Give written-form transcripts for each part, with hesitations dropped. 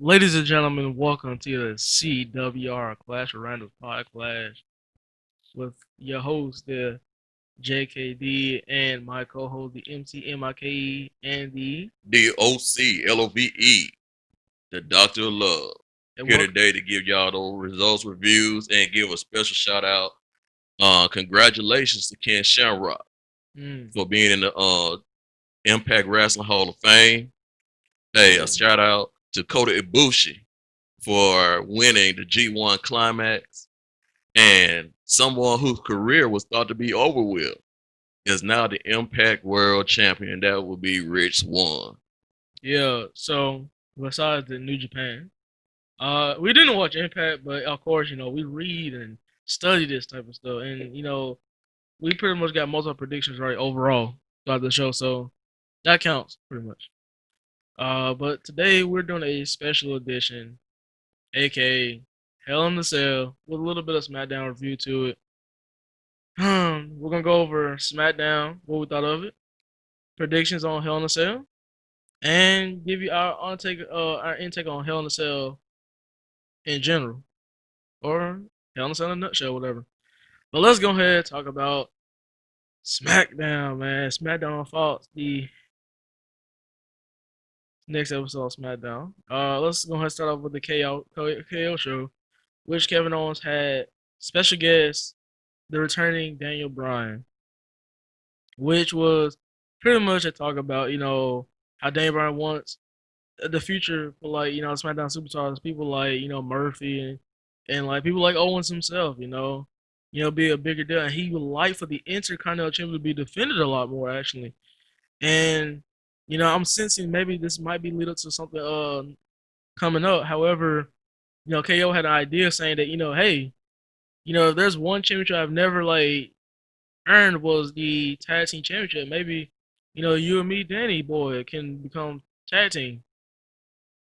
Ladies and gentlemen, welcome to the CWR Clash of Randoms podcast with your host, the JKD, and my co-host, the MCMIKE, and the DOCLOVE, the Doctor of Love. and Here welcome. today to give y'all those results, reviews, and give a special shout out. Congratulations to Ken Shamrock Mm, for being in the Impact Wrestling Hall of Fame. Hey, a shout out to Kota Ibushi for winning the G1 Climax. And someone whose career was thought to be over with is now the Impact World Champion. That would be Rich Swann. yeah. So besides the New Japan, we didn't watch Impact, but of course, we read and study this type of stuff, and we pretty much got most of our predictions right overall throughout the show, so that counts pretty much. But today we're doing a special edition, aka Hell in the Cell, with a little bit of SmackDown review to it. We're gonna go over SmackDown, what we thought of it, predictions on Hell in the Cell, and give you our intake on Hell in the Cell in general, or Hell in the Cell in a nutshell, whatever. But let's go ahead and talk about SmackDown, man. SmackDown on Fox, the next episode of SmackDown. Let's go ahead and start off with the KO show, which Kevin Owens had special guest, the returning Daniel Bryan, which was pretty much a talk about, how Daniel Bryan wants the future for, like, SmackDown superstars, people like, Murphy and like people like Owens himself, be a bigger deal. And he would like for the Intercontinental Championship to be defended a lot more, actually. And, I'm sensing maybe this might be lead up to something coming up. However, KO had an idea saying that, hey, if there's one championship I've never like earned was the tag team championship. Maybe, you and me, Danny boy, can become tag team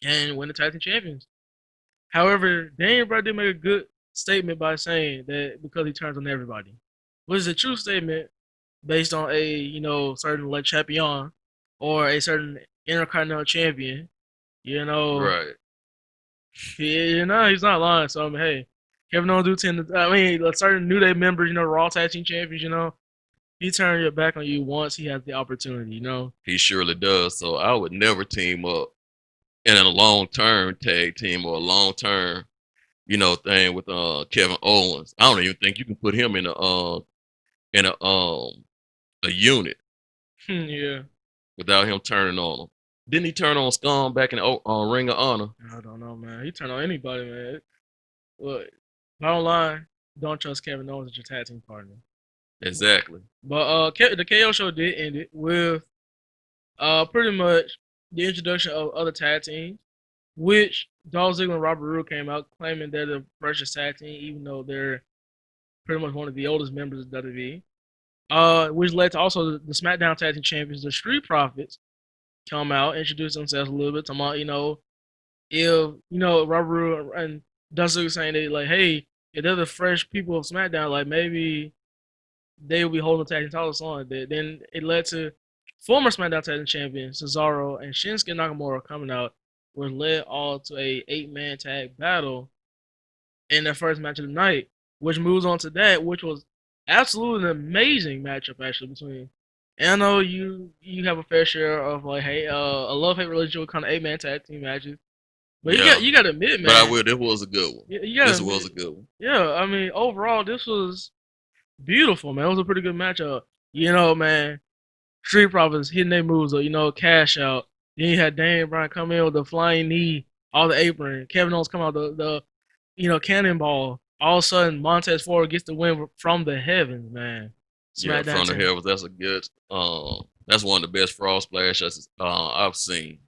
and win the tag team champions. However, Daniel Bryan did make a good statement by saying that because he turns on everybody, which is a true statement based on a certain Le Champion or a certain Intercontinental Champion. You know, Right. he's not lying. So I mean, hey, Kevin Owens do tend to. I mean, a certain New Day members, Raw Tag Team Champions, he turn your back on you once he has the opportunity. He surely does. So I would never team up in a long term tag team or a long term, thing with Kevin Owens. I don't even think you can put him in a unit Yeah, without him turning on him. Didn't he turn on Scum back in the Ring of Honor? I don't know, man. He turn on anybody, man. Look, bottom line, don't trust Kevin Owens as your tag team partner. Exactly. But the KO show did end it with pretty much the introduction of other tag teams, which Dolph Ziggler and Robert Roode came out claiming they're the freshest tag team, even though they're pretty much one of the oldest members of WWE. Which led to also the SmackDown Tag Team Champions, the Street Profits, come out, introduce themselves a little bit, talking about, if Robert Roode and Dusty saying they like, hey, if they're the fresh people of SmackDown, like maybe they will be holding the tag team titles on. Then it led to former SmackDown Tag Team Champion Cesaro and Shinsuke Nakamura coming out, which led all to a 8-man tag battle in their first match of the night, which moves on to that, which was absolutely an amazing matchup actually between. And I know you have a fair share of like, hey, a love hate relationship with kind of 8-man tag team matches, but you got Yeah. you got to admit, But I man, will. This was a good one. you got to This was admit, a good one. yeah. I mean, overall, this was beautiful, man. It was a pretty good matchup. Man, Street Profits hitting their moves, or cash out. Then you had Daniel Bryan come in with the flying knee, all the apron. Kevin Owens come out the cannonball. All of a sudden, Montez Ford gets the win from the heavens, man. Yeah, SmackDown from the champ. heavens. That's a good. That's one of the best frog splashes I've seen.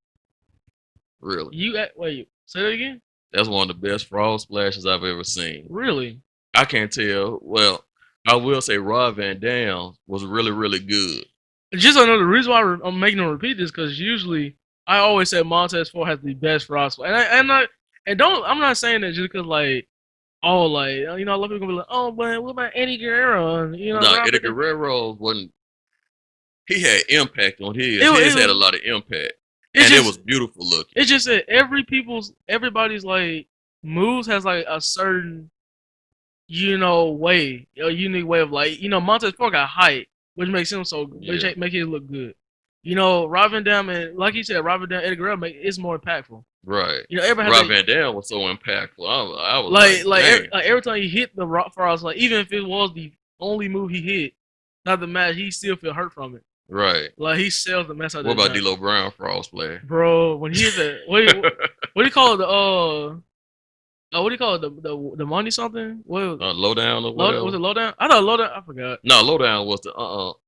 Really, Wait, say that again. that's one of the best frog splashes I've ever seen. Really? I can't tell. Well, I will say Rob Van Dam was really, really good. Just another reason why I'm making them repeat this because usually I always say Montez Ford has the best roster, and don't I'm not saying that just because like like a lot of people gonna be like, oh, but what about Eddie Guerrero and No, Rob Eddie Van Dam? Guerrero wasn't. He had impact on his. It His had a was lot of impact. It's and it just was beautiful looking. it's just that everybody's like moves has like a certain way, a unique way of like Montez Ford got height, which makes him so which Yeah, make it look good. Robin Dam and like you said, Robin Dam Eddie Guerrero make it's more impactful. right. Everybody has Rob that Van Dam was so impactful. I was like, dang, like every time he hit the rock for us, like even if it was the only move he hit, not the match, he still feel hurt from it. right. Like he sells the mess out of What that about junk, D'Lo Brown Frost player? bro. When he hit the what do you call it what do you call it the money something? What Lowdown or low was whatever. it low down? I thought low down. I forgot. No, Lowdown was the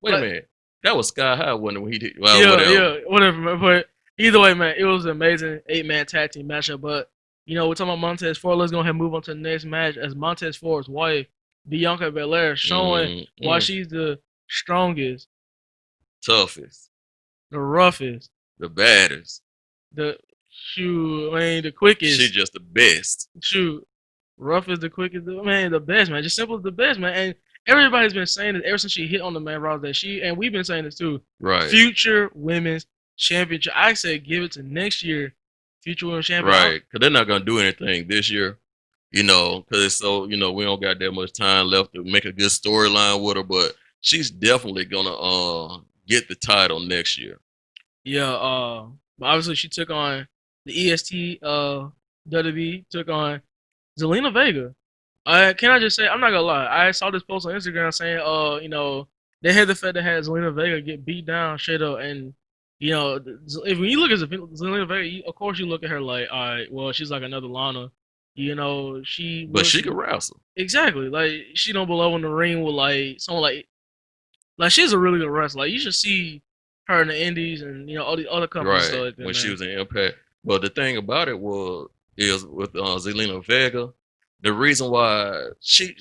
Wait a Like minute, that was Sky High when he did. Well, yeah, whatever. yeah, whatever. Man. But either way, man, it was an amazing 8-man tag team matchup. But we're talking about Montez Ford. Let's go ahead and move on to the next match as Montez Ford's wife, Bianca Belair, showing why Mm-mm. she's the strongest, Toughest, the roughest, the baddest. the shoot, I mean, the She quickest. just the best. Shoot, rough is the quickest. Man, the best, man. Just simple as the best, man. And everybody's been saying it ever since she hit on the main roster that and we've been saying this too. Right, Future women's championship. I said give it to next year. Future women's champion. right. Because they're not gonna do anything this year. Because it's so we don't got that much time left to make a good storyline with her. But she's definitely gonna get the title next year. Yeah. But obviously she took on the EST. WWE took on Zelina Vega. Can I just say I'm not gonna lie. I saw this post on Instagram saying, they had the fact that had Zelina Vega get beat down straight up, and if when you look at Zelina Vega, of course you look at her like, all right, well she's like another Lana. She But looks she can wrestle. exactly like she don't belong in the ring with like someone like she's a really good wrestler. Like you should see her in the Indies and all the other companies and stuff Right, like that, when she man. was in Impact. But the thing about it is with Zelina Vega, the reason why she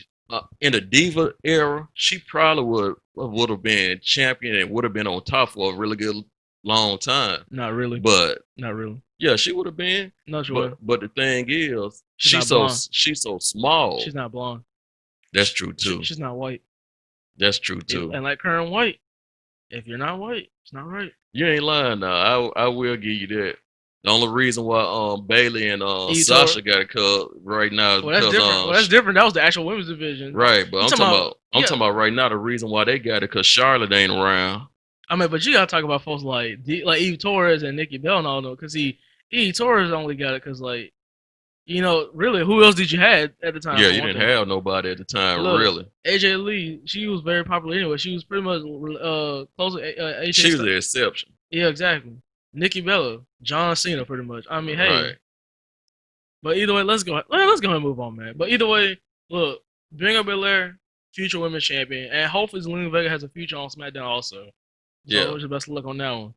in the Diva era, she probably would have been champion and would have been on top for a really good long time. Not really, But not really. yeah, she would have been. No, she But was. but the thing is, She's not blonde. she's so small. She's not blonde. That's true too. She's not white. That's true too. And like current white, if you're not white, it's not right. You ain't lying now. I will give you that. The only reason why Bailey and You told Sasha got it cut right now is well, that's because different. Well, that's different. That was the actual women's division. right, but You talking about I'm yeah? talking about right now the reason why they got it because Charlotte ain't around. I mean, but you gotta talk about folks like Eve Torres and Nikki Bell and all them, because Eve Torres only got it because like really, who else did you have at the time Yeah, for you one didn't thing? have nobody at the time Look, really. AJ Lee, she was very popular anyway. She was pretty much close to AJ She was stuff. the exception. Yeah, exactly. Nikki Bella, John Cena, pretty much. I mean, hey, Right. but either way, let's go ahead and move on, man. But either way, look, bring up Belair, future women's champion, and hopefully Zelina Vega has a future on SmackDown also. So Yeah. wish the best of luck on that one.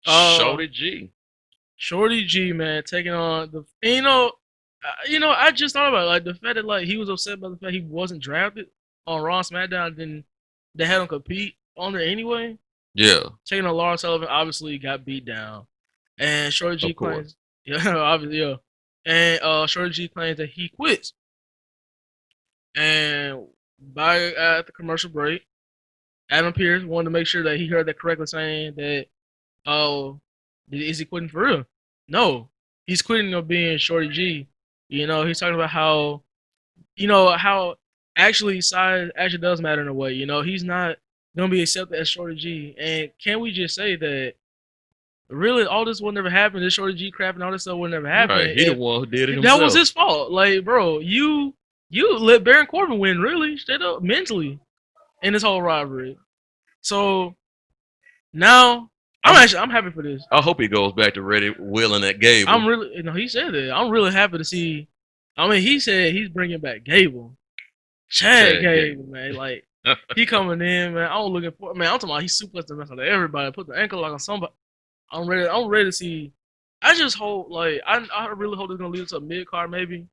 Shorty G. Shorty G, man, taking on I just thought about it, like the fact that like he was upset by the fact he wasn't drafted on Raw and SmackDown, then they had him compete on there anyway. Yeah, Taking on Lawrence Sullivan, obviously got beat down, and Shorty G of course. claims, yeah, obviously, yeah, and Shorty G claims that he quits. And by at the commercial break, Adam Pearce wanted to make sure that he heard that correctly, saying that, "Oh, is he quitting for real?" No, he's quitting of being Shorty G. He's talking about how actually size actually does matter in a way. He's not gonna be accepted as Shorty G. And can we just say that really all this would never happen? This Shorty G crap and all this stuff would never happen Right. He the if one who did it that was himself. his fault. Like, bro, you let Baron Corbin win, really, straight up mentally in this whole rivalry. So now I'm I'm happy for this. I hope he goes back to Ready Willing at Gable. I'm really he said that. I'm really happy to see. I mean, he said he's bringing back Gable, Chad Chad Gable, Gable. man. Like he coming in, man. I'm looking for man. I'm talking about he suplexed the mess out of everybody. Put the ankle lock on somebody. I'm ready. I'm ready to see. I just hope like I really hope it's gonna lead to a mid card maybe.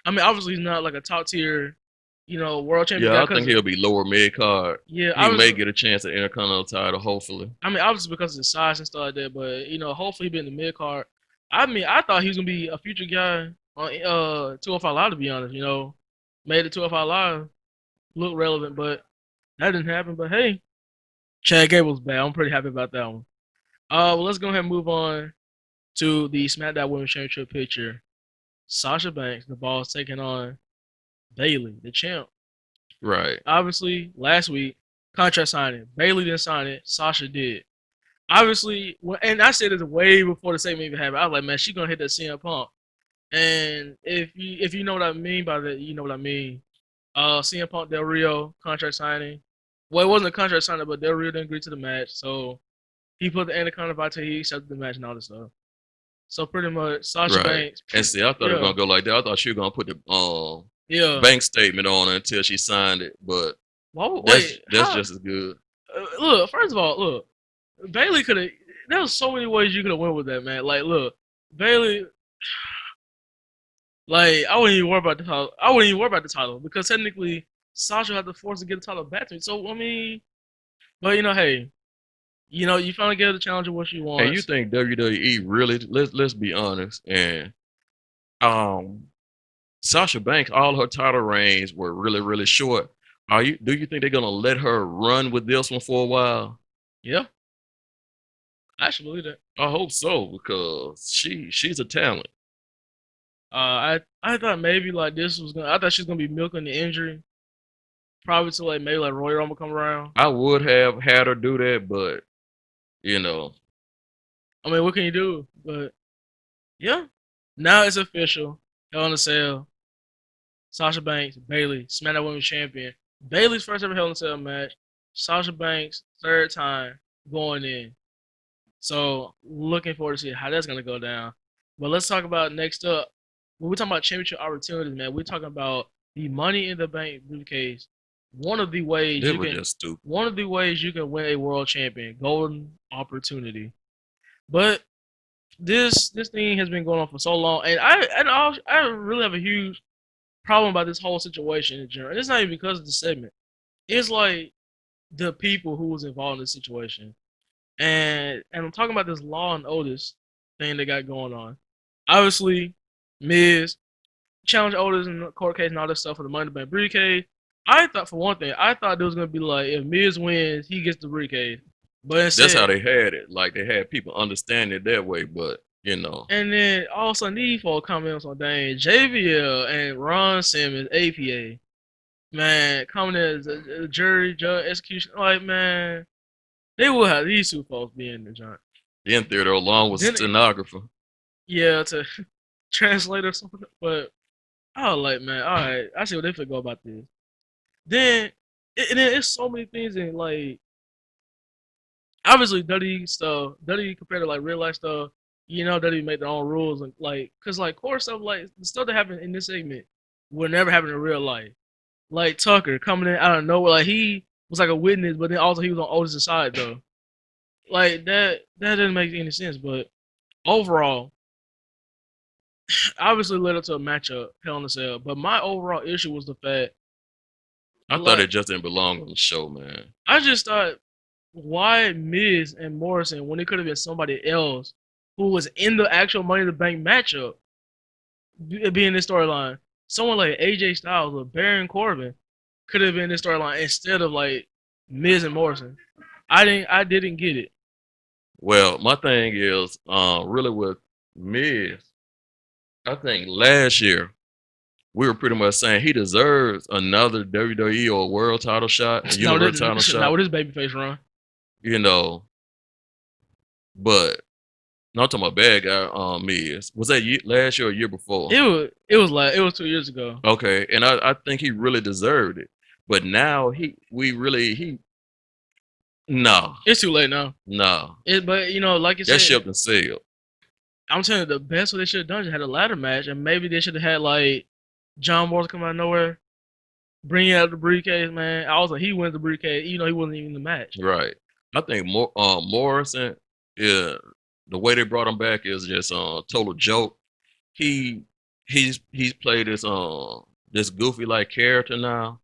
I mean, obviously he's not like a top tier, world champion Yeah, guy I think because he'll be lower mid card. yeah, He may obviously. get a chance at Intercontinental title, hopefully. I mean, obviously because of his size and stuff like that, but hopefully he be in the mid card. I mean, I thought he was gonna be a future guy on 205 Live to be honest. Made it 205 Live look relevant, but that didn't happen. But hey, Chad Gable's bad. I'm pretty happy about that one. Well, let's go ahead and move on to the SmackDown Women's Championship picture. Sasha Banks, the boss, taking on Bayley, the champ. Right. Obviously, last week, contract signing. Bayley didn't sign it. Sasha did. Obviously, and I said this way before the segment even happened. I was like, man, she's gonna hit that CM Punk. And if you know what I mean by that, you know what I mean. CM Punk Del Rio contract signing. Well, it wasn't a contract signing, but Del Rio didn't agree to the match, so he put the Anaconda Vitae, he accepted the match and all this stuff. So pretty much, Sasha Right. Banks, And see, I thought it was yeah, gonna go like that. I thought she was gonna put the yeah. bank statement on her until she signed it, but Wait, that's how? just as good. Look, first of all, look, Bailey could have. There was so many ways you could have went with that, man. Like, look, Bailey. Like, I wouldn't even worry about the title. I wouldn't even worry about the title because technically Sasha had to force to get the title back to me. So I mean, but hey, you finally get the challenger what she And you wants. think WWE really? Let's be honest. And um, Sasha Banks, all her title reigns were really short. Do you think they're gonna let her run with this one for a while? Yeah, I should believe that. I hope so because she's a talent. I thought maybe like this was gonna. I thought she was gonna be milking the injury, probably to like maybe like Royal Rumble come around. I would have had her do that, but you know, I mean, what can you do? But yeah, now it's official. Hell in a Cell. Sasha Banks, Bayley, SmackDown Women's Champion. Bayley's first ever Hell in a Cell match. Sasha Banks, third time going in. So looking forward to see how that's gonna go down. But let's talk about next up. When we're talking about championship opportunities, man, we're talking about the Money in the Bank briefcase. One of the ways this you was can, just stupid. one of the ways you can win a world champion, golden opportunity. But this thing has been going on for so long, and I really have a huge problem about this whole situation in general. And it's not even because of the segment. It's like the people who was involved in this situation. And I'm talking about this Law and Otis thing they got going on. Obviously, Miz challenged Otis in the court case and all this stuff for the Money in the Bank briefcase. I thought for one thing, I thought it was gonna be like if Miz wins, he gets the briefcase. But That's how instead, they had it. Like they had people understand it that way, but and then all of a sudden these folks comments on dang JBL and Ron Simmons APA. Man, coming as a jury, judge, execution, like man, they will have these two folks be in the joint. in theater along with Then, stenographer. yeah, to translate or something. But I was like, man, all right, I see what they feel go about this. Then, and then it's so many things in like obviously WWE stuff, WWE compared to like real life stuff. WWE make their own rules and like, cause like core stuff like the stuff that happened in this segment would never happen in real life. Like Tucker coming in out of nowhere, like he was like a witness, but then also he was on Otis' side though. Like that didn't make any sense. But overall, obviously led up to a matchup, Hell in a Cell. But my overall issue was the fact, I thought like, it just didn't belong on the show, man. I just thought, why Miz and Morrison when it could have been somebody else who was in the actual Money in the Bank matchup, being this storyline. Someone like AJ Styles or Baron Corbin could have been this storyline instead of like Miz and Morrison. I didn't get it. Well, my thing is really with Miz. I think last year we were pretty much saying he deserves another WWE or world title shot, a Not with universal title this, not shot. with his babyface run. You know, but not talking about bad guy. Miz was that last year or year before? It was 2 years ago. Okay, and I think he really deserved it. But now he no It's too late now. no But like you that said, ship done sailed. I'm telling you, the best what they should have done is had a ladder match, and maybe they should have had like John Morrison come out of nowhere, bring out the briefcase, man. Also, he wins the briefcase, he wasn't even in the match. Right. I think Morrison, yeah, the way they brought him back is just a total joke. He he's played this goofy like character now,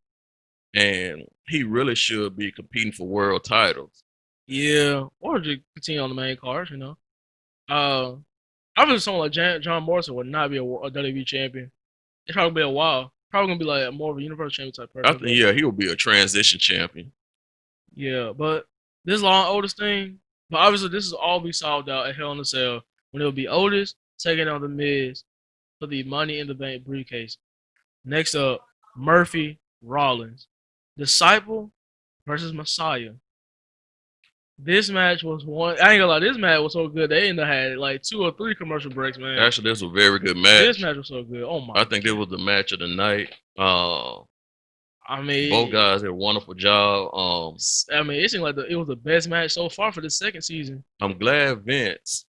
and he really should be competing for world titles. Yeah, or just continue on the main card. Uh, obviously, someone like John Morrison would not be a WWE champion. It's probably be a while. Probably gonna be like more of a Universal Champion type I person, think but yeah, he will be a transition champion. yeah. But this Law and Otis thing. But obviously, this is all be solved out at Hell in a Cell when it'll be Otis taking on the Miz for the Money in the Bank briefcase. Next up, Murphy Rollins, Disciple versus Messiah. This match was one. I ain't gonna lie, this match was so good. They ended up had like 2 or 3 commercial breaks, man. Actually, this was a very good This match. match was so good. Oh my I think this god. was the match of the night. I Both mean, guys did a wonderful job. it seemed like it was the best match so far for the second season. I'm glad Vince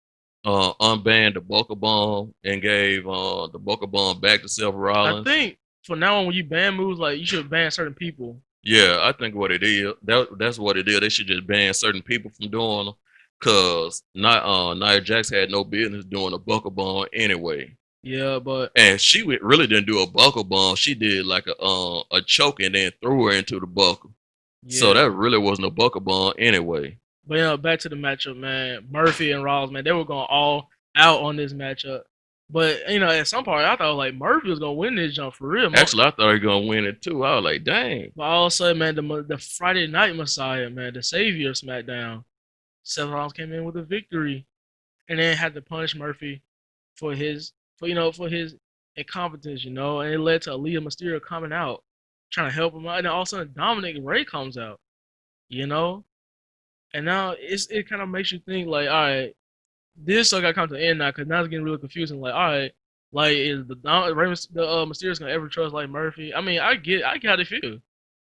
unbanned the Boca Bomb and gave the Boca Bomb back to Seth I Rollins. think from now on, when you ban moves, like you should ban certain people. Yeah, I think what it is, that's what it is. They should just ban certain people from doing them, cause not Nia Jax had no business doing a buckle bomb anyway, Yeah, but and she really didn't do a buckle bomb. She did like a choke and then threw her into the buckle. So yeah. that really wasn't a buckle bomb anyway. But back to the matchup, man. Murphy and Rollins, man, they were going all out on this matchup. But at some part, I thought like Murphy was gonna win this jump for real. Actually, I thought he was gonna win it too. I was like, dang. But all of a sudden, man, the Friday Night Messiah, man, the Savior of SmackDown, Seth Rollins came in with a victory, and then had to punish Murphy for his incompetence, and it led to Aaliyah Mysterio coming out, trying to help him out, and then all of a sudden Dominic Ray comes out, you know, and now it kind of makes you think like, all right, this got to come to an end now because now it's getting really confusing. Like, all right, like is the Mysterio's gonna ever trust like Murphy? I mean, I get how they feel.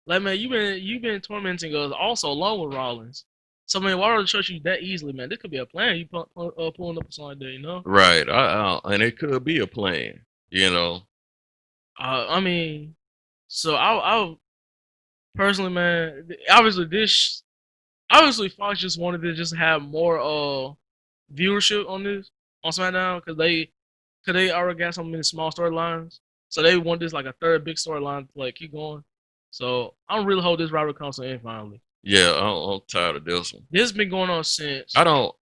Like, man, you've been tormenting us also along with Rollins. So, man, why would I trust you that easily, man? This could be a plan. You pulling up something like that. Right. And it could be a plan, you know. I mean, so I personally, man, obviously Fox just wanted to just have more viewership on this on SmackDown because they already got so many small storylines, so they want this like a third big storyline to like keep going. So I don't really hope this rivalry comes to an end finally. Yeah, I'm tired of this one. This has been going on since. I don't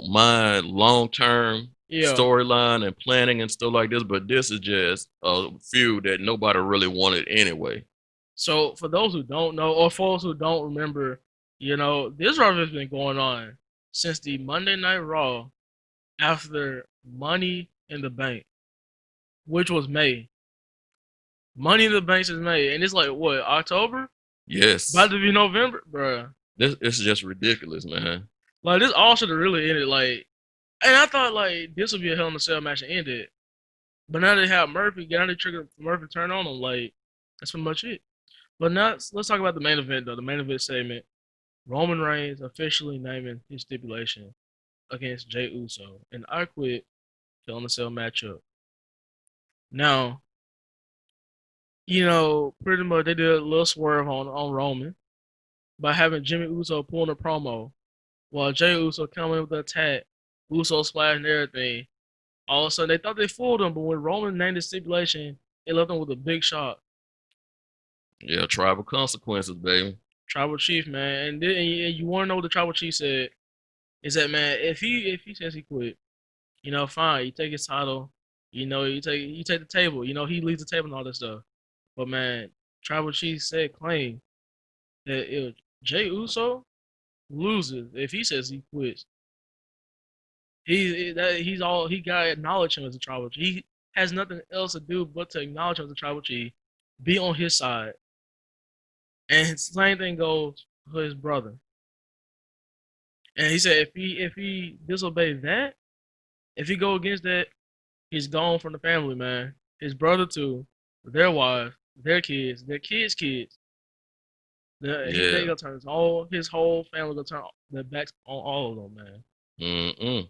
mind long term Yeah. storyline and planning and stuff like this, but this is just a feud that nobody really wanted anyway. So for those who don't know or folks who don't remember, this rivalry has been going on since the Monday Night Raw after Money in the Bank, which was May. Money in the Bank is May, and it's like what, October? About Yes. to be November, bruh. This is just ridiculous, man. Like this all should have really ended. Like, and I thought like this would be a Hell in a Cell match and end it, but now they have Murphy. Now they trigger Murphy turn on him. Like that's pretty much it. But now let's talk about the main event though. The main event segment: Roman Reigns officially naming his stipulation against Jey Uso, and I quit Hell in a Cell matchup. Now, pretty much they did a little swerve on Roman by having Jimmy Uso pulling a promo while Jey Uso coming with the attack, Uso splashing everything. All of a sudden they thought they fooled him, but when Roman named the stipulation, it left him with a big shock. Yeah, tribal consequences, baby. Tribal Chief, man, and you want to know what the Tribal Chief said? Is that, man, if he says he quit, fine, you take his title, you take the table, he leaves the table and all that stuff. But man, Tribal Chief said claim that if Jey Uso loses, if he says he quits, he got to acknowledge him as a Tribal Chief. He has nothing else to do but to acknowledge him as a Tribal Chief, be on his side, and same thing goes for his brother. And he said if he disobeys that, if he go against that, he's gone from the family, man. His brother too, their wife, their kids, their kids' kids. They Yeah. gonna turn his whole family gonna turn their backs on all of them, man. Mm-mm.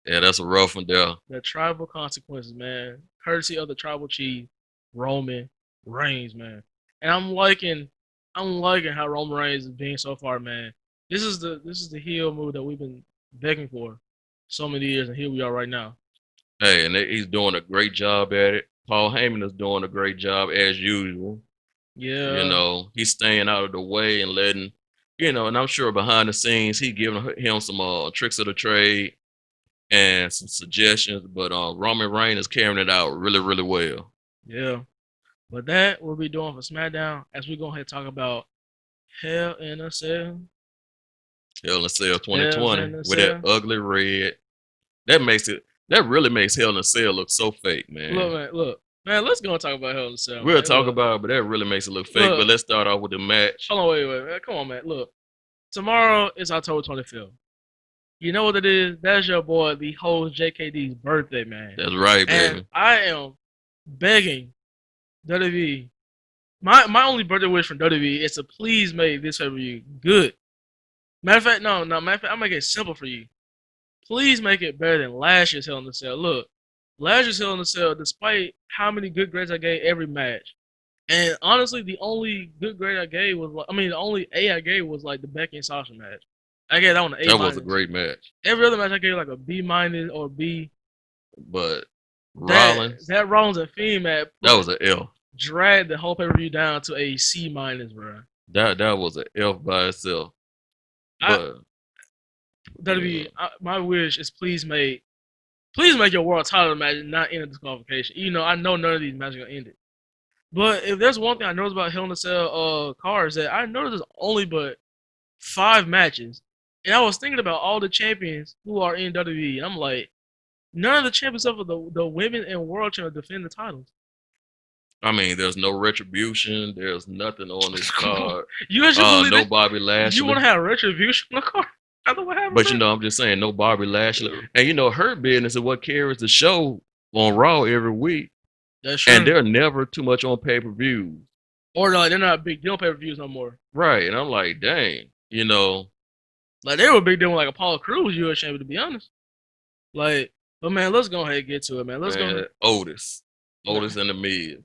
Yeah, that's a rough one there. The tribal consequences, man. Courtesy of the tribal chief, Roman Reigns, man. And I'm liking how Roman Reigns is being so far, man. This is the heel move that we've been begging for so many years, and here we are right now. Hey, and he's doing a great job at it. Paul Heyman is doing a great job as usual. Yeah, He's staying out of the way and letting, and I'm sure behind the scenes he's giving him some tricks of the trade and some suggestions. But Roman Reigns is carrying it out really, really well. yeah. But that we'll be doing for SmackDown as we go ahead and talk about Hell in a Cell. Hell in a Cell Hell's 2020 in the with that cell. ugly red. That makes it. That really makes Hell in a Cell look so fake, man. Look, man, look, man. Let's go and talk about Hell in the Cell, We'll man. talk Look, about it, but that really makes it look fake. But look. let's start off with the match. Hold on, wait, man. Come on, man. Look, tomorrow is October 25th. You know what it is? That's your boy, the host JKD's birthday, man. That's right, And baby. I am begging WWE. My only birthday wish from WWE is to please make this pay per view good. Matter of fact, no, no. Matter of fact, I'm gonna make it simple for you. Please make it better than last year's Hell in the Cell. Look, last year's Hell in the Cell, despite how many good grades I gave every match, and honestly, the only good grade I gave was like, I mean, the only A I gave was like the Becky and Sasha match. I gave that one an A That was a minus. great match. Every other match I gave like a B minus or B. But That Rollins, that Rollins and Fiend match that put was an F. dragged the whole pay per view down to a C minus, bro. That was an F by itself. I But WWE, my wish is please make your world title match not end in disqualification. You know, I know none of these matches are gonna end it. But if there's one thing I noticed about Hell in a Cell cards that I noticed there's only but 5 matches. And I was thinking about all the champions who are in WWE. And I'm like, none of the champions except for the women and world champions defend the titles. I mean, there's no retribution. There's nothing on this Come on. card. You actually believe No that Bobby you want Lashley. to have retribution on the card? After what happened, But bro? I'm just saying, no Bobby Lashley. And her business is what carries the show on Raw every week. That's And true. they're never too much on pay per views. Or like they're not big deal pay per views no more. Right. And I'm like, dang, Like they were a big deal when like Apollo Crews was US champion, to be honest. Like, but man, let's go ahead and get to it, man. Let's go man, ahead. Otis. Nah, Otis and the Miz.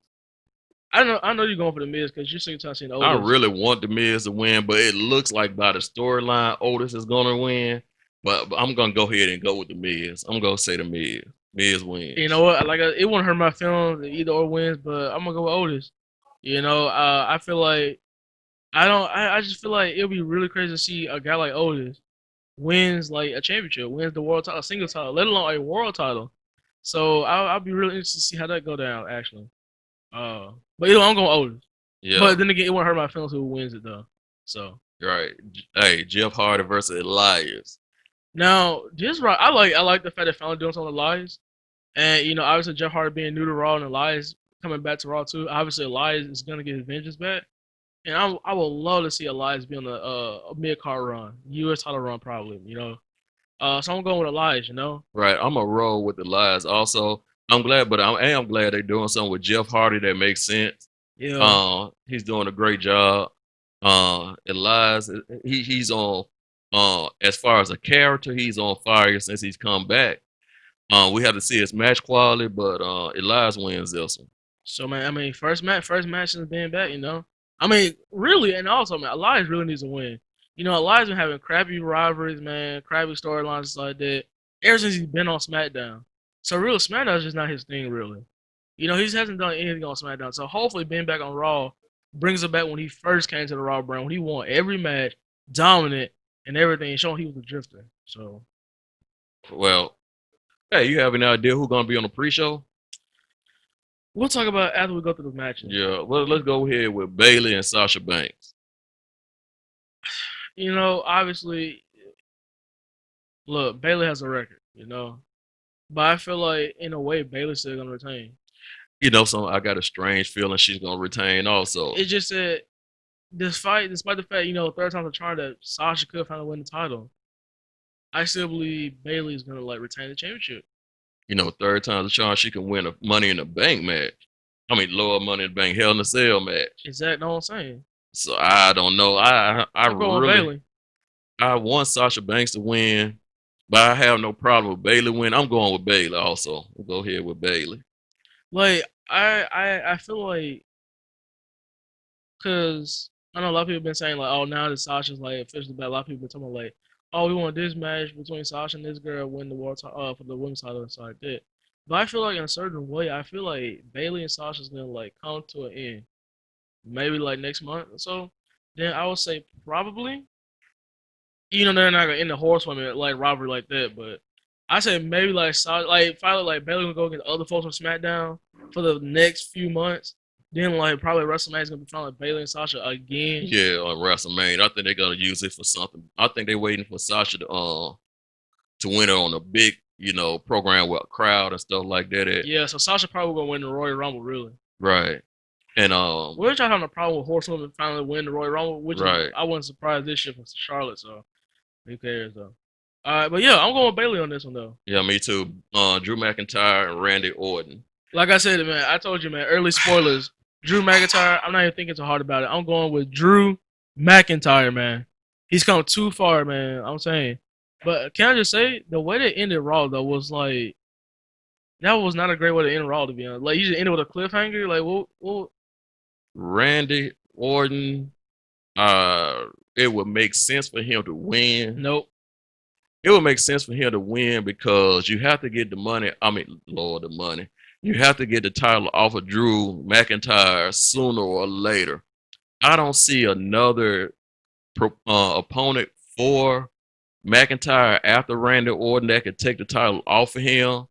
I know you're going for the Miz because you're sick of seeing I Otis. really want the Miz to win, but it looks like by the storyline, Otis is gonna win. But I'm gonna go ahead and go with the Miz. I'm gonna say the Miz. Miz You know wins. what? Like it wouldn't hurt my feelings if either or wins, but I'm gonna go with Otis. You know, I feel like I don't. I just feel like it'll be really crazy to see a guy like Otis wins like a championship, wins the world title, a single title, let alone a world title. So I'll be really interested to see how that go down actually. But I'm going Otis. Yeah, But then again, it won't hurt my feelings who wins it though. So right. Hey, Jeff Hardy versus Elias. now, just right, I like the fact that finally doing something with Elias, and you know, obviously Jeff Hardy being new to Raw and Elias coming back to Raw too. Obviously, Elias is gonna get his vengeance back, and I would love to see Elias be on a mid card run, U.S. title run probably. You know, so I'm going with Elias. You know, Right. I'm a roll with Elias. Also, I'm glad, but I am glad they're doing something with Jeff Hardy that makes sense. yeah. He's doing a great job. Elias, he's on. As far as a character, he's on fire since he's come back. We have to see his match quality, but Elias wins this one. So man, I mean, first match since being back. You know, I mean, really, and also man, Elias really needs to win. You know, Elias been having crappy rivalries, man, crappy storylines like that ever since he's been on SmackDown. So real SmackDown is just not his thing, really. You know, he hasn't done anything on SmackDown. So hopefully, being back on Raw brings it back when he first came to the Raw brand, when he won every match, dominant and everything, showing he was a drifter. So Well, hey, you have any idea who's gonna be on the pre-show? we'll talk about it after we go through the matches. Yeah, well, let's go ahead with Bailey and Sasha Banks. You know, obviously, look, Bailey has a record. You know, but I feel like in a way Bailey's still gonna retain. So I got a strange feeling she's gonna retain also. It's just that despite the fact, you know, third time's a charm that Sasha could finally win the title, I still believe Bailey's gonna like retain the championship. Third time's a charm. She can win a Money in the Bank match. I mean, lower Money in the Bank Hell in a Cell match. Is that know what I'm saying? So I don't know. I I'm going with really Bailey. I want Sasha Banks to win, but I have no problem with Bailey win. I'm going with Bailey also. We'll go ahead with Bailey. Like I feel like because I know a lot of people been saying like, oh, now that Sasha's like officially back, a lot of people been talking about like, oh, we want this match between Sasha and this girl win the world title for the women's title and stuff like that. But I feel like in a certain way, I feel like Bailey and Sasha's gonna like come to an end, maybe like next month or so. Then I would say probably, you know, they're not gonna end the horsewoman like robbery like that, but I say maybe like Sasha, like finally like Bailey gonna go against other folks on SmackDown for the next few months, Then like probably WrestleMania's gonna be fighting like Bailey and Sasha again. Yeah, on WrestleMania. I think they're gonna use it for something. I think they're waiting for Sasha to win it on a big, program with a crowd and stuff like that. Yeah, so Sasha probably gonna win the Royal Rumble, really. Right. And Which I have no problem with Horsewoman finally winning the Royal Rumble, which is right. I wasn't surprised this shit for Charlotte, so who cares though. Alright, but yeah, I'm going with Bailey on this one though. Yeah, me too. Drew McIntyre and Randy Orton. Like I said, man, I told you, man, early spoilers. Drew McIntyre, I'm not even thinking too hard about it. I'm going with Drew McIntyre, man. He's come too far, man. I'm saying. But can I just say, the way they ended Raw, though, was like, that was not a great way to end Raw, to be honest. Like, you just ended with a cliffhanger. Like, what? Randy Orton, it would make sense for him to win. Nope. It would make sense for him to win because you have to get the money. I mean, Lord, the money. You have to get the title off of Drew McIntyre sooner or later. I don't see another opponent for McIntyre after Randy Orton that could take the title off of him.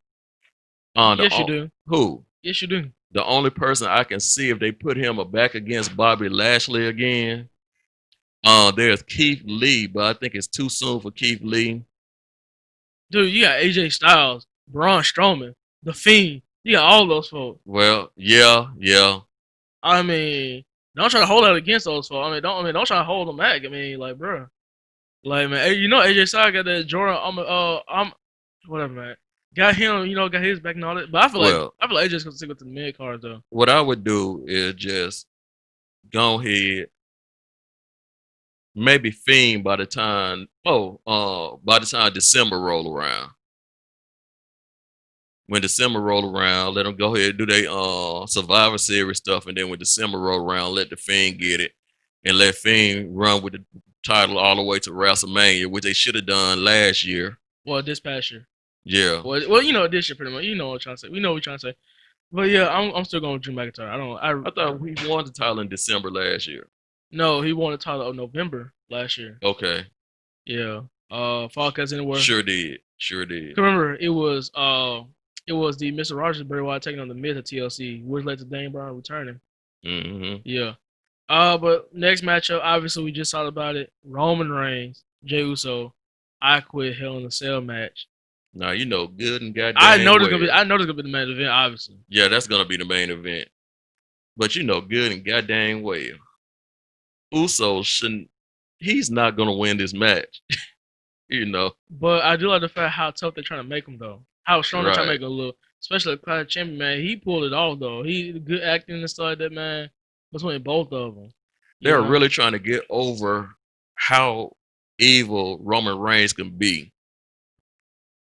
Yes, you do. Who? Yes, you do. The only person I can see if they put him back against Bobby Lashley again, there's Keith Lee, but I think it's too soon for Keith Lee. Dude, you got AJ Styles, Braun Strowman, The Fiend. You got all those folks. Well, yeah. I mean, don't try to hold out against those folks. Don't try to hold them back. I mean, like, bro, like, man, you know, AJ Styles got that Jordan. I'm whatever, man. Got him, got his back and all that. But I feel like AJ's gonna stick with the mid cards though. What I would do is just go ahead, maybe Fiend by the time December roll around. When December roll around, let them go ahead and do their Survivor Series stuff, and then when December roll around, let the Fiend get it, and let Fiend run with the title all the way to WrestleMania, which they should have done last year. Well, this past year. Yeah. Well, this year pretty much. You know what I'm trying to say. We know what we're trying to say. But yeah, I'm still going with Drew McIntyre. I thought he won the title in December last year. No, he won the title of November last year. Okay. Yeah. Fall Cats Anywhere. Sure did. Remember, it was the Mr. Rogers Bray Wyatt taking on the Miz at TLC, which led to Dane Bryan returning. Mm-hmm. Yeah. But next matchup, obviously we just talked about it. Roman Reigns, Jey Uso, I Quit Hell in a Cell match. Now you know good and goddamn. I know there's gonna be the main event, obviously. Yeah, that's gonna be the main event. But you know good and goddamn well, Uso shouldn't. He's not gonna win this match. But I do like the fact how tough they're trying to make him though. How strong they're trying to make him look. Especially the Clash Champion, man. He pulled it off though. He good acting and stuff like that, man. Between both of them. They're really trying to get over how evil Roman Reigns can be.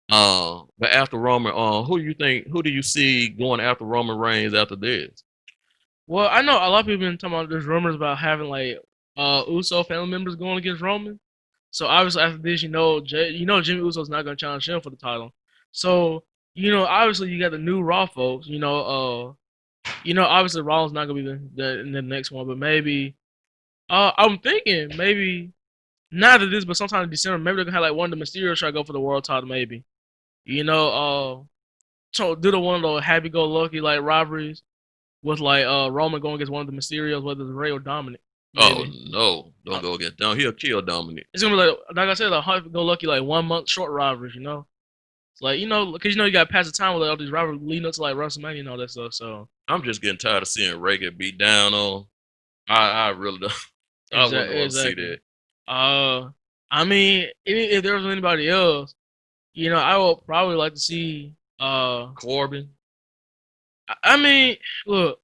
But after Roman, who do you see going after Roman Reigns after this? Well, I know a lot of people been talking about there's rumors about having like Uso family members going against Roman. So obviously after this, Jimmy Uso's not gonna challenge him for the title. So, obviously you got the new Raw folks, obviously Raw's not gonna be the next one, but maybe I'm thinking maybe not this, but sometime in December, maybe they're gonna have like one of the Mysterio try to go for the world title, maybe. So do the one of those happy go lucky like rivalries with like Roman going against one of the Mysterios, whether it's Ray or Dominic. Maybe. Oh no, don't go against Dominic. He'll kill Dominic. It's gonna be like I said, like happy go lucky, like 1 month short rivalries, It's like, because you got to pass the time with all these rivalries leading up to like WrestleMania and all that stuff. So I'm just getting tired of seeing Ray get beat down on. I really don't. I wouldn't want to see that. I mean, if there was anybody else, I would probably like to see Corbin. I mean, look,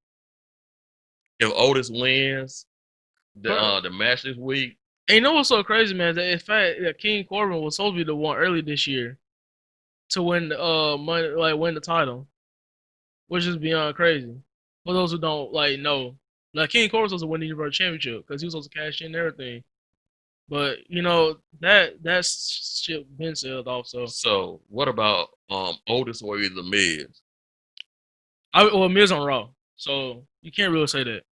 if Otis wins the match this week, and you know what's so crazy, man? That in fact, that King Corbin was supposed to be the one early this year to win money, like win the title, which is beyond crazy. For those who don't know, like King Corbin was supposed to win the Universal Championship because he was supposed to cash in and everything. But that shit been sailed off. So what about Otis or either Miz? Miz on Raw, so you can't really say that.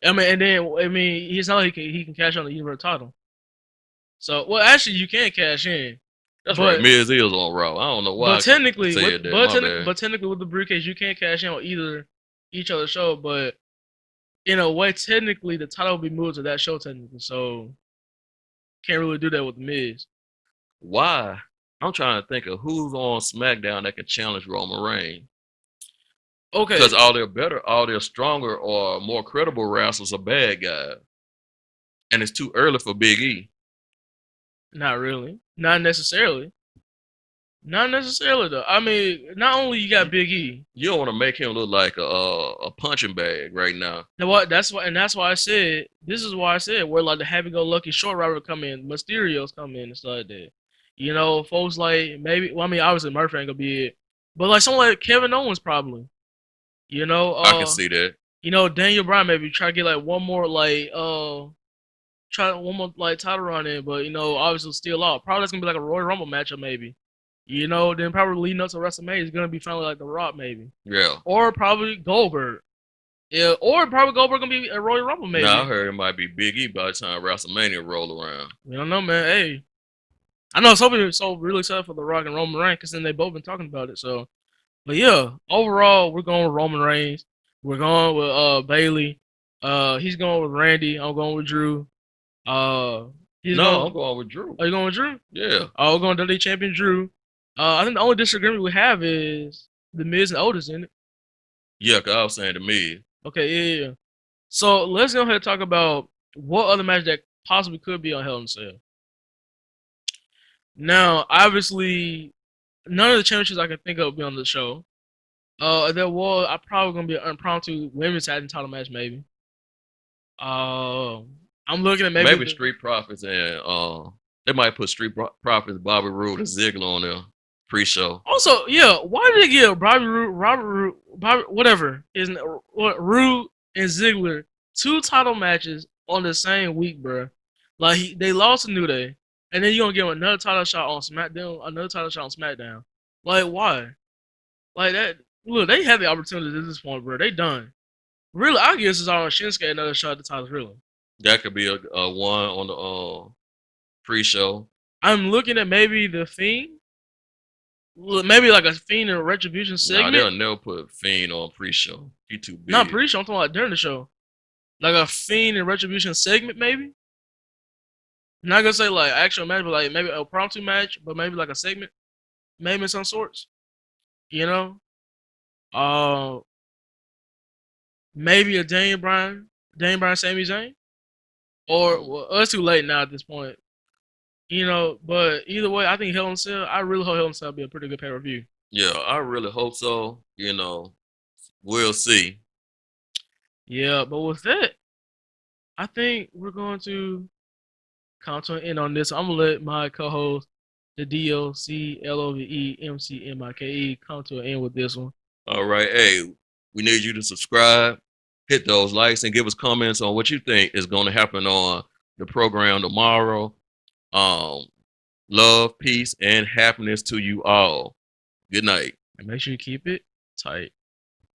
He's not like he can cash on the Universal title. So, well, actually, you can cash in. That's right. Miz is on Raw. I don't know why. But technically, with the briefcase, you can't cash in on each other's show. But in a way, technically, the title will be moved to that show technically. So can't really do that with the Miz. Why? I'm trying to think of who's on SmackDown that can challenge Roman Reigns. Because Okay, all their better, all their stronger or more credible wrestlers are bad guys, and it's too early for Big E. not really, not necessarily, not necessarily though. I mean, not only you got You, Big E. you don't want to make him look like a punching bag right now. That's why, and that's why I said this is why I said where like the happy-go-lucky short robber come in, Mysterio's come in and stuff like that. You know, folks like maybe. Well, I mean, obviously Murphy ain't gonna be it, but like someone like Kevin Owens probably. You know, I can see that. Daniel Bryan maybe try to get like one more like try one more like title run in, but obviously still off. Probably it's gonna be like a Royal Rumble matchup maybe. Then probably leading up to WrestleMania is gonna be finally like The Rock maybe, Yeah. or probably Goldberg. Yeah, or probably Goldberg gonna be a Royal Rumble Now I maybe. heard it might be Big E by the time WrestleMania roll around. We don't know, man. Hey, I know some people are so really excited for The Rock and Roman Reigns because then they both been talking about it. So, but yeah, overall we're going with Roman Reigns. We're going with Bailey. He's going with Randy. I'm going with Drew. Uh, he's No, going. I'm going with Drew. Are you going with Drew? Yeah. We're going WWE Champion Drew. I think the only disagreement we have is the Miz and Otis in it. Yeah, cause I was saying to me, Okay, yeah, yeah. So let's go ahead and talk about what other match that possibly could be on Hell in a Cell. Now, obviously, none of the championships I can think of will be on the show. There was I probably gonna be an impromptu women's tag team title match maybe. Uh, I'm looking at maybe maybe the. Street Profits and they might put Profits, Bobby Roode, and Ziggler on there pre-show. Also, yeah, why did they give Bobby Roode, Robert Roode, Bobby, whatever, is Roode and Ziggler two title matches on the same week, bro? Like they lost to New Day, and then you gonna give them another title shot on SmackDown, another title shot on SmackDown. Like why? Like that. Look, they had the opportunity at this point, bro. They done. Really, I guess it's all on Shinsuke another shot at the titles. Really, That could be a one on the pre-show. I'm looking at maybe the Fiend, maybe like a Fiend and Retribution Nah, segment. they'll never put Fiend on pre-show. He too Not big. pre-show. I'm talking about during the show. Like a Fiend and Retribution segment, maybe. Not gonna say like actual match, but like maybe a impromptu match, but maybe like a segment, maybe in some sorts. You know, uh, maybe a Daniel Bryan, Sami Zayn, or well, it's too late now at this point. But either way, I think Hell in a Cell. I really hope Hell in a Cell will be a pretty good pay per view. Yeah, I really hope so. We'll see. Yeah, but with that, I think we're going to come to an end on this. I'm gonna let my co-host, the DOCLOVEMCMIKE, come to an end with this one. All right. Hey, we need you to subscribe, hit those likes, and give us comments on what you think is going to happen on the program tomorrow. Um, love, peace, and happiness to you all. Good night. And make sure you keep it tight.